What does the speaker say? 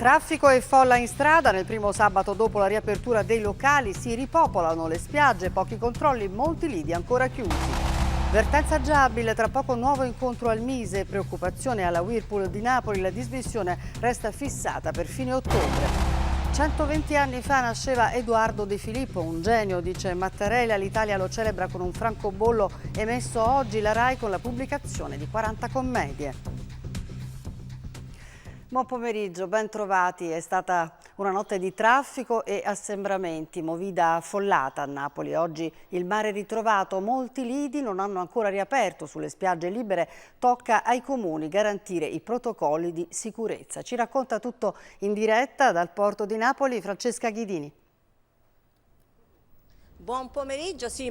Traffico e folla in strada. Nel primo sabato dopo la riapertura dei locali si ripopolano le spiagge, pochi controlli, molti lidi ancora chiusi. Vertenza Giabile, tra poco nuovo incontro al Mise, preoccupazione alla Whirlpool di Napoli, la dismissione resta fissata per fine ottobre. 120 anni fa nasceva Edoardo De Filippo, un genio, dice Mattarella. L'Italia lo celebra con un francobollo emesso oggi la RAI con la pubblicazione di 40 commedie. Buon pomeriggio, ben trovati. È stata una notte di traffico e assembramenti, movida affollata a Napoli. Oggi il mare ritrovato, molti lidi non hanno ancora riaperto sulle spiagge libere. Tocca ai comuni garantire i protocolli di sicurezza. Ci racconta tutto in diretta dal porto di Napoli Francesca Ghidini. Buon pomeriggio, sì,